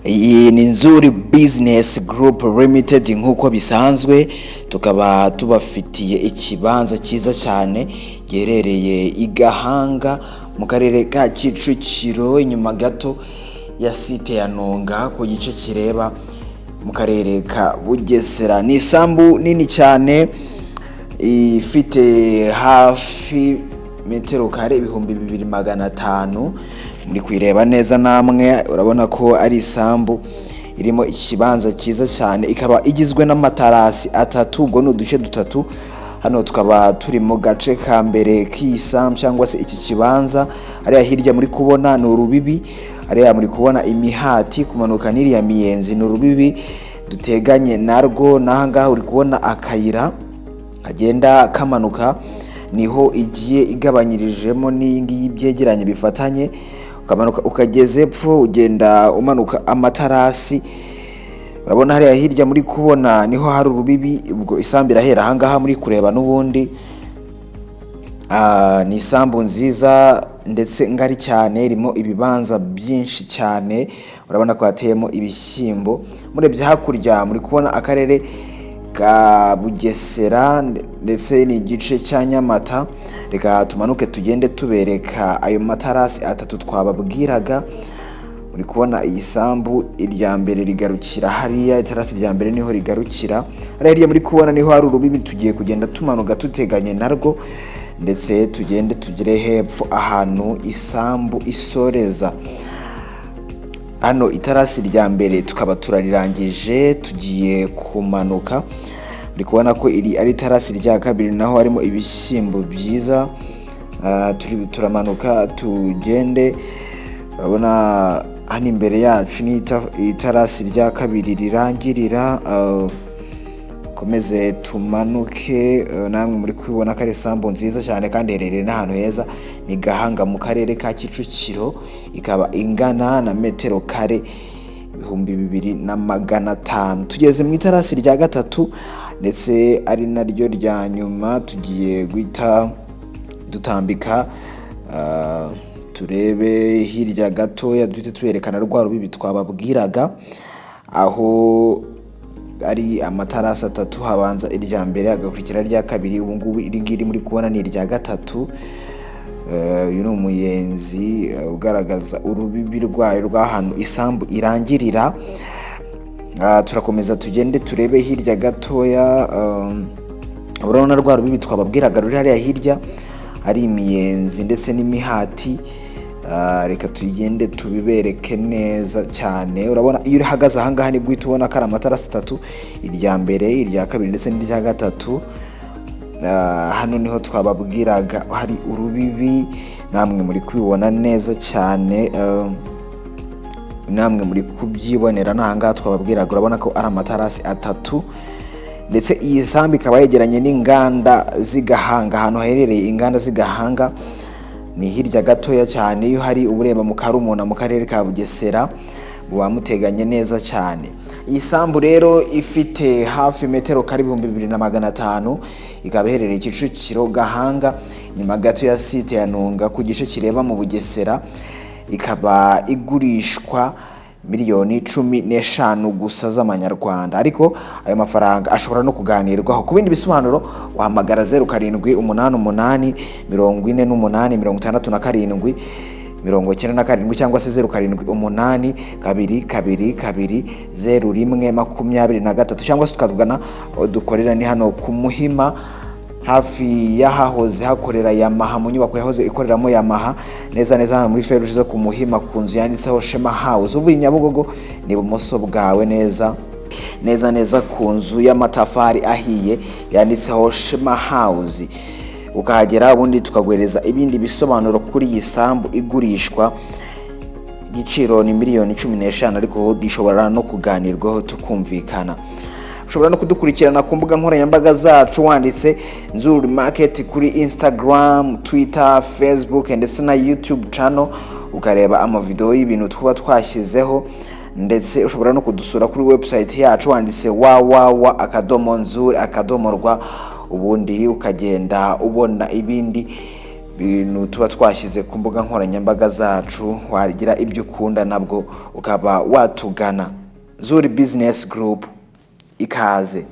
Iyi ni Nzuri Business Group Limited nk'uko bisanzwe, tukaba tubafitiye ikibanza cyiza cyane giherereye i Gahanga mu karere ka Kicukiro, inyuma gato ya site ya Nonga ku gice kireba mu karere ka Bugesera. Ni isambu nini cyane ifite hafi metero kare 2500. Muri kwireba neza namwe urabona ko ari isambu irimo ikibanza cyiza cyane, ikaba igizwe n'amatarasi atatu, ubwo n'uduce dutatu. Hano tukaba turi mu gace ka mbere k'isambu cyangwa se iki kibanza. Ariya hirya muri kubona ni urubibi, ariya muri kubona imihati kumanuka n'iriya miyenzi ni urubibi duteganye narwo. Nahanga uri kubona akayira kagenda kamanuka, niho igiye igabanyirijemo n'ingi byegeranye bifatanye, ukamanuka ukageze pfo ugenda umanuka amatarasi. Urabona hariya hirya muri kubona niho hari urubibi, ubwo isambu irahera ahangaha muri kureba n'ubundi. Ni isambu nziza ndetse ngari cyane, irimo ibibanza byinshi cyane. Urabona ko hateyemo ibishyimbo. Murebye hakurya muri kubona akarere ka Bugesera ndetse n'igice cya Nyamata. Reka tumanuke tugende tubereka ayo matarasi atatu twababwiraga. Muri kubona iyi sambu irya mbere rigarukira hariya, itarasi rya mbere niho rigarukira. Hariya muri kubona niho hari urubibi, tugiye kugenda tumanuka tuteganye narwo ndetse tugende tugire hepfo ahantu isambu isoreza. Hano itarasi rya mbere tukaba turarirangije, tugiye kumanuka. Uri kubona ko iri ari tarasi rya kabiri, naho harimo ibishyimbo byiza. Turamanuka tugende. Urabona hano imbere yacu ni itarasi rya kabiri rirangirira. Komeze tumanuke, namwe muri kubona ko ari isambu nziza cyane kandi herereye n'ahantu heza. Ni Gahanga mu karere ka Kicukiro, ikaba ingana na metero kare 2500. Tugeze mu itarasi rya gatatu ndetse ari naryo rya nyuma, tugiye guhita dutambika turebe hirya gatoya, duhite tuberekana rwa rubibi twababwiraga, aho ari amatarasi atatu. Habanza irya mbere agakurikira rya kabiri, ubu ngubu iri ngiri muri kubona ni irya gatatu. Uyu ni umuyenzi ugaragaza urubibi rwayo rw'ahantu isambu irangirira. Turakomeza tugende turebe hirya gatoya. Urabona rwa rubibi twababwiraga ruri hariya hirya, ari imiyenzi ndetse n'imihati. Reka tugende tubibereke neza cyane. Urabona iyo uhagaze ahangaha nibwo uhita ubona ko ari amatarasi atatu, irya mbere, irya kabiri ndetse n'irya gatatu. Hano niho twababwiraga hari urubibi, namwe muri kubibona neza cyane, namwe muri kubyibonera. N'ahangaha twababwiraga urabona ko ari amatarasi atatu, ndetse iyi sambu ikaba yegeranye n'inganda z'Igahanga. Ahantu haherereye inganda z'Igahanga ni hirya gatoya cyane. Iyo hari ubureba mu Karumuna mu karere ka Bugesera, wamuteganye neza cyane. Iyi sambu rero ifite hafi metero kare 2500, ikaba iherereye Kicukiro Gahanga, nyuma gato ya site ya Nonga ku gice kireba mu Bugesera. Ikaba igurishwa miliyoni 15 gusa z'amanyarwanda, ariko ayo mafaranga ashobora no kuganirwaho. Ku bindi bisobanuro wahamagara 0788 48 67 cyangwa se 0788 222 0123, cyangwa se tukavugana. Dukorera ni hano ku Muhima, hafi yahahoze hakorera Yamaha, mu nyubako yahoze ikoreramo Yamaha, neza neza hano muri feruje zo ku Muhima, ku nzu yanditseho Shema House. Uvuye Nyabugogo ni bumoso bwawe neza neza ku nzu y'amatafari ahiye yanditseho Shema House, ukahagera ubundi tukaguhereza ibindi bisobanuro kuri iyi sambu igurishwa. Igiciro ni miliyoni 15, ariko gishobora no kuganirwaho tukumvikana. Ushobora no kudukurikirana ku mbuga nkoranyambaga zacu wanditse Nzuri Market kuri Instagram, Twitter, Facebook ndetse na YouTube channel, ukareba amavideo y'ibintu twaba twashyizeho. Ndetse ushobora no kudusura kuri website yacu wanditse www.nzuri.rw, ubundi ukagenda ubona ibindi bintu tuba twashyize ku mbuga nkoranyambaga zacu. Wagira ibyo ukunda nabwo ukaba watugana. Zuri Business Group, ikaze.